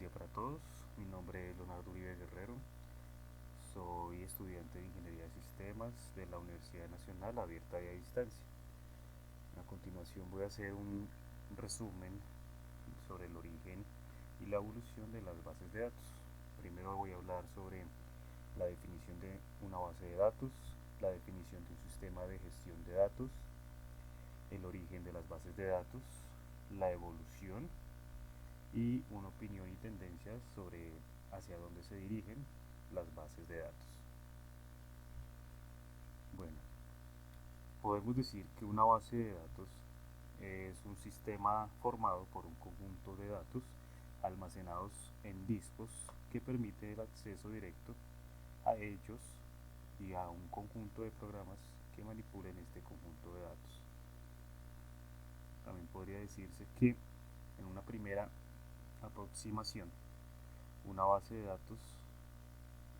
día para todos. Mi nombre es Leonardo Uribe Guerrero. Soy estudiante de Ingeniería de Sistemas de la Universidad Nacional Abierta y a Distancia. A continuación voy a hacer un resumen sobre el origen y la evolución de las bases de datos. Primero voy a hablar sobre la definición de una base de datos, la definición de un sistema de gestión de datos, el origen de las bases de datos, la evolución y una opinión y tendencias sobre hacia dónde se dirigen las bases de datos. Bueno, podemos decir que una base de datos es un sistema formado por un conjunto de datos almacenados en discos que permite el acceso directo a ellos y a un conjunto de programas que manipulen este conjunto de datos. También podría decirse que en una primera aproximación, una base de datos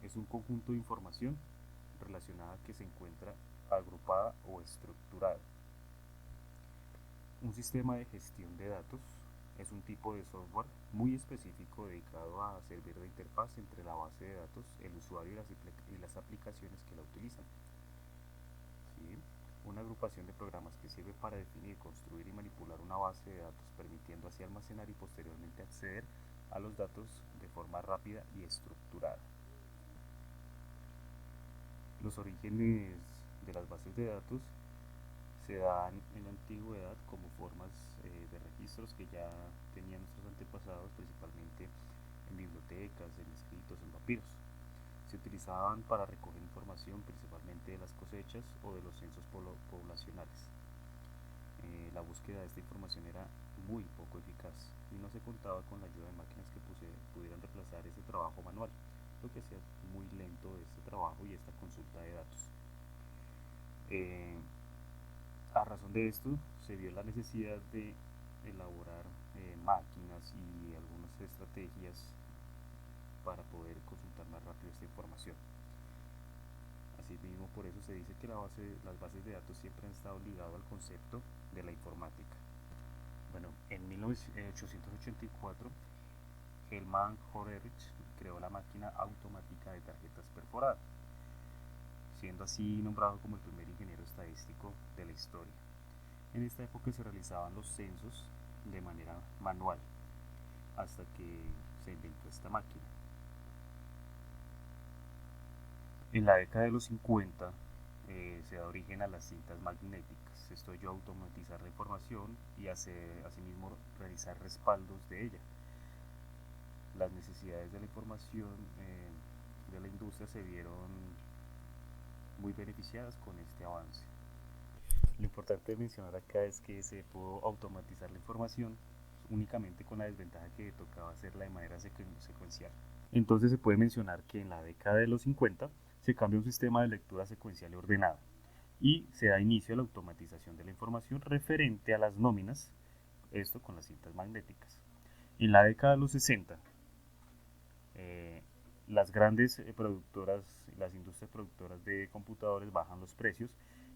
es un conjunto de información relacionada que se encuentra agrupada o estructurada. Un sistema de gestión de datos es un tipo de software muy específico dedicado a servir de interfaz entre la base de datos, el usuario y las aplicaciones que la utilizan. ¿Sí? Una agrupación de programas que sirve para definir, construir y manipular una base de datos, permitiendo así almacenar y posteriormente acceder a los datos de forma rápida y estructurada. Los orígenes de las bases de datos se dan en la antigüedad como formas de registros que ya tenían nuestros antepasados, principalmente en bibliotecas, en escritos, en papiros. Se utilizaban para recoger información principalmente de las cosechas o de los censos poblacionales. La búsqueda de esta información era muy poco eficaz y no se contaba con la ayuda de máquinas que pudieran reemplazar ese trabajo manual, lo que hacía muy lento este trabajo y esta consulta de datos. A razón de esto, se vio la necesidad de elaborar máquinas y algunas estrategias para poder consultar más rápido esta información. Asimismo, por eso se dice que las bases de datos siempre han estado ligadas al concepto de la informática. Bueno, en 1884, Hermann Horowitz creó la máquina automática de tarjetas perforadas, siendo así nombrado como el primer ingeniero estadístico de la historia. En esta época se realizaban los censos de manera manual, hasta que se inventó esta máquina. En la década de los 50 se da origen a las cintas magnéticas. Esto ayudó a automatizar la información y asimismo realizar respaldos de ella. Las necesidades de la información de la industria se vieron muy beneficiadas con este avance. Lo importante de mencionar acá es que se pudo automatizar la información únicamente con la desventaja que tocaba hacerla de manera secuencial. Entonces se puede mencionar que en la década de los 50 se cambia un sistema de lectura secuencial y ordenada y se da inicio a la automatización de la información referente a las nóminas, esto con las cintas magnéticas. En la década de los 60, las grandes productoras, las industrias productoras de computadores bajan los precios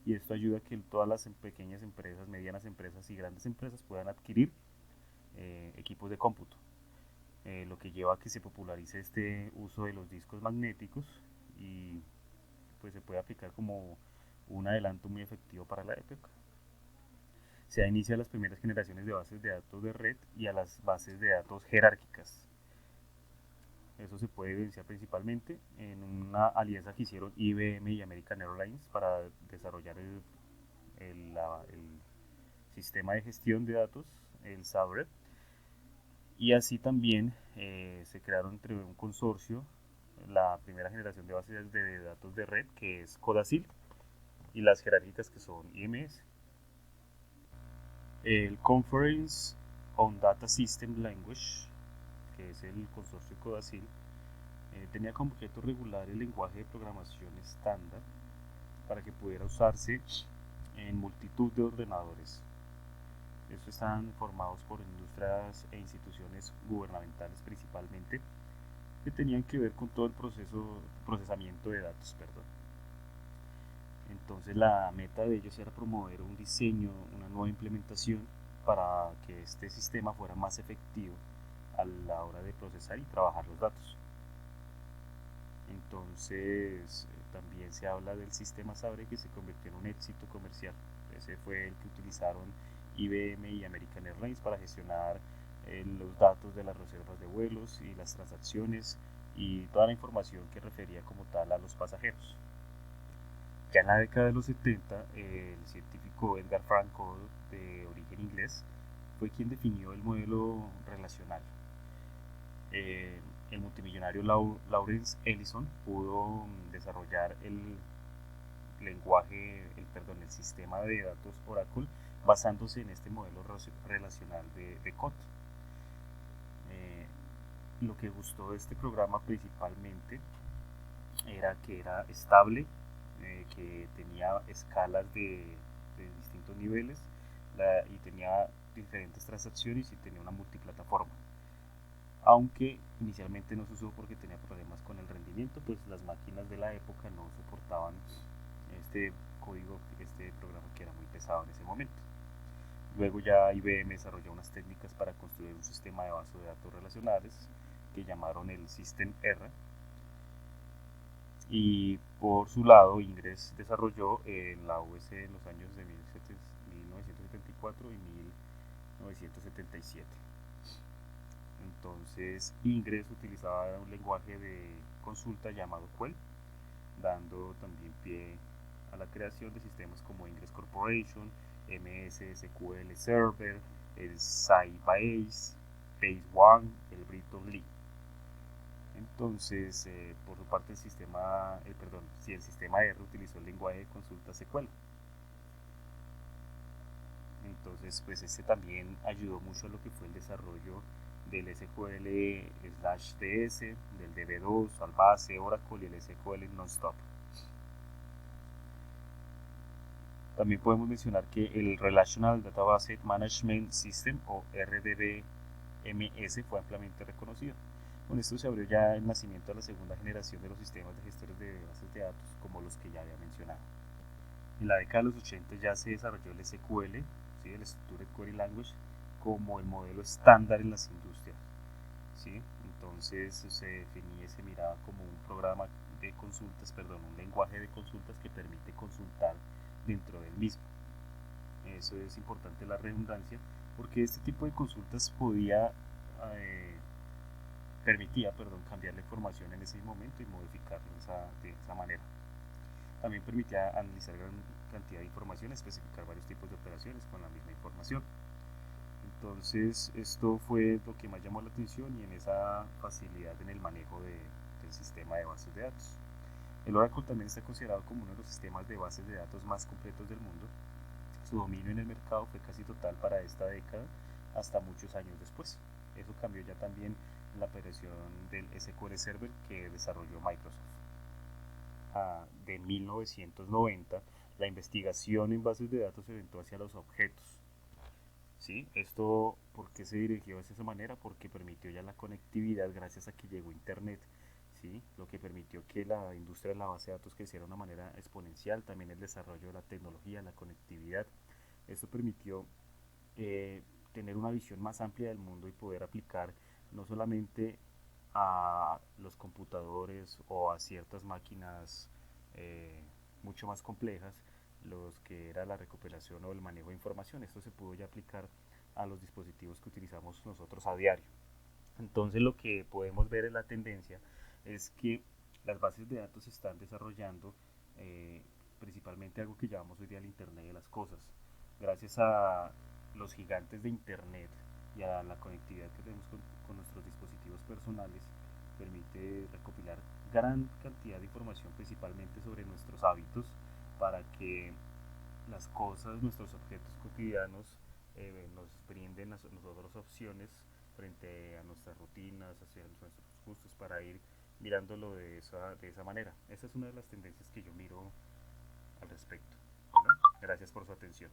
y esto ayuda a que todas las pequeñas empresas, medianas empresas y grandes empresas puedan adquirir equipos de cómputo. Lo que lleva a que se popularice este uso de los discos magnéticos y pues se puede aplicar como un adelanto muy efectivo para la época. Se da inicio a las primeras generaciones de bases de datos de red y a las bases de datos jerárquicas. Eso se puede evidenciar principalmente en una alianza que hicieron IBM y American Airlines para desarrollar el sistema de gestión de datos, el SABRE, y así también se crearon entre un consorcio la primera generación de bases de datos de red, que es CODASIL, y las jerárquicas, que son IMS. El Conference on Data System Language, que es el consorcio CODASIL, tenía como objeto regular el lenguaje de programación estándar para que pudiera usarse en multitud de ordenadores. Estos están formados por industrias e instituciones gubernamentales principalmente, que tenían que ver con todo el procesamiento de datos. Entonces la meta de ellos era promover un diseño, una nueva implementación para que este sistema fuera más efectivo a la hora de procesar y trabajar los datos. Entonces, también se habla del sistema Sabre, que se convirtió en un éxito comercial. Ese fue el que utilizaron IBM y American Airlines para gestionar los datos de las reservas de vuelos y las transacciones y toda la información que refería como tal a los pasajeros. Ya en la década de los 70, el científico Edgar Franco, de origen inglés, fue quien definió el modelo relacional. El multimillonario Lawrence Ellison pudo desarrollar el sistema de datos Oracle basándose en este modelo relacional de COT. Lo que gustó de este programa principalmente era que era estable, que tenía escalas de distintos niveles y tenía diferentes transacciones y tenía una multiplataforma. Aunque inicialmente no se usó porque tenía problemas con el rendimiento, pues las máquinas de la época no soportaban este código, este programa que era muy pesado en ese momento. Luego ya IBM desarrolló unas técnicas para construir un sistema de bases de datos relacionales que llamaron el System R. Y por su lado, Ingres desarrolló en la US en los años de 1974 y 1977. Entonces, Ingres utilizaba un lenguaje de consulta llamado Quell, dando también pie a la creación de sistemas como Ingres Corporation, MS SQL Server, el Sybase, Base One, el Britton Lee. Entonces, por su parte, el sistema R utilizó el lenguaje de consulta SQL. Entonces, pues este también ayudó mucho a lo que fue el desarrollo del SQL/DS, del DB2, Albase, Oracle y el SQL Nonstop. También podemos mencionar que el Relational Database Management System o RDBMS fue ampliamente reconocido. Con esto se abrió ya el nacimiento de la segunda generación de los sistemas de gestores de bases de datos, como los que ya había mencionado. En la década de los 80 ya se desarrolló el SQL, ¿sí? El Structured Query Language, como el modelo estándar en las industrias. ¿Sí? Entonces se definía y se miraba como un programa de consultas, un lenguaje de consultas que permite consultar dentro del mismo. Eso es importante, la redundancia, porque este tipo de consultas permitía cambiar la información en ese momento y modificarla de esa manera. También permitía analizar gran cantidad de información, especificar varios tipos de operaciones con la misma información. Entonces, esto fue lo que más llamó la atención y en esa facilidad en el manejo del sistema de bases de datos. El Oracle también está considerado como uno de los sistemas de bases de datos más completos del mundo. Su dominio en el mercado fue casi total para esta década hasta muchos años después. Eso cambió ya también la aparición del SQL Server que desarrolló Microsoft. De 1990, la investigación en bases de datos se orientó hacia los objetos. ¿Sí? Esto, ¿por qué se dirigió de esa manera? Porque permitió ya la conectividad gracias a que llegó Internet. ¿Sí? Lo que permitió que la industria de la base de datos creciera de una manera exponencial, también el desarrollo de la tecnología, la conectividad. Esto permitió tener una visión más amplia del mundo y poder aplicar no solamente a los computadores o a ciertas máquinas mucho más complejas, los que era la recuperación o el manejo de información. Esto se pudo ya aplicar a los dispositivos que utilizamos nosotros a diario. Entonces lo que podemos ver en la tendencia es que las bases de datos se están desarrollando principalmente algo que llamamos hoy día el Internet de las Cosas. Gracias a los gigantes de Internet y a la conectividad que tenemos con nuestros dispositivos personales, permite recopilar gran cantidad de información principalmente sobre nuestros hábitos para que las cosas, nuestros objetos cotidianos nos brinden a nosotros opciones frente a nuestras rutinas, hacia nuestros gustos para ir mirándolo de esa manera. Esa es una de las tendencias que yo miro al respecto. Bueno, gracias por su atención.